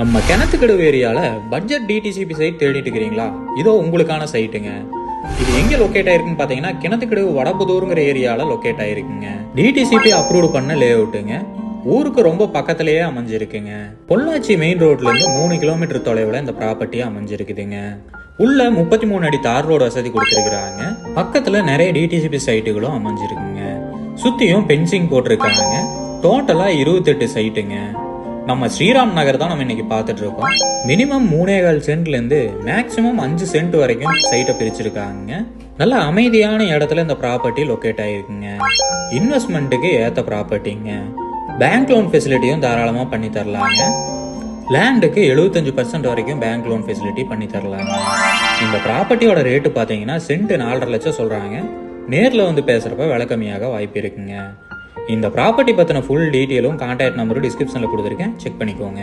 நம்ம கிணத்துக்கடவு ஏரியால budget DTCP side தேடிட்டு இருக்கிறீங்களா? இதோ உங்களுக்கான சைட்டுங்க. இது எங்க லொக்கேட் ஆயிருக்குன்னு பாத்தீங்கன்னா கிணத்துக்கடவு வடபுதூருங்கிற ஏரியால லொக்கேட் ஆயிருக்குங்க. டிடிசிபி அப்ரூவ் பண்ண லே அவுட்டுங்க. ஊருக்கு ரொம்ப பக்கத்திலேயே அமைஞ்சிருக்குங்க. பொள்ளாச்சி மெயின் ரோட்ல இருந்து 3 கிலோமீட்டர் தொலைவுல இந்த ப்ராப்பர்ட்டி அமைஞ்சிருக்குதுங்க. உள்ள 33 அடி தார் ரோடு வசதி கொடுத்திருக்கிறாங்க. பக்கத்துல நிறைய டிடிசிபி சைட்டுகளும் அமைஞ்சிருக்குங்க. சுத்தியும் பென்சிங் போட்டிருக்காங்க. டோட்டலா 28 சைட்டுங்க. நம்ம ஸ்ரீராம் நகர் தான் நம்ம இன்னைக்கு பார்த்துட்டு இருக்கோம். மினிமம் 3.25 சென்ட்ல இருந்து மேக்சிமம் 5 சென்ட் வரைக்கும் சைட்டை பிரிச்சிருக்காங்க. நல்ல அமைதியான இடத்துல இந்த ப்ராப்பர்ட்டி லொக்கேட் ஆயிருக்குங்க. இன்வெஸ்ட்மெண்ட்டுக்கு ஏத்த ப்ராப்பர்ட்டிங்க. பேங்க் லோன் ஃபெசிலிட்டியும் தாராளமா பண்ணி தரலாங்க. லேண்டுக்கு 75% வரைக்கும் பேங்க் லோன் ஃபெசிலிட்டி பண்ணி தரலாங்க. இந்த ப்ராப்பர்ட்டியோட ரேட்டு பார்த்தீங்கன்னா சென்ட் 4.5 லட்சம் சொல்றாங்க. நேரில் வந்து பேசுறப்ப விலை கம்மியாக வாய்ப்பு இருக்குங்க. இந்த ப்ராப்பர்ட்டி பற்றின ஃபுல் டீட்டெயிலும் கான்டாக்ட் நம்பரும் டிஸ்கிரிப்ஷனில் கொடுத்துருக்கேன், செக் பண்ணிக்கோங்க.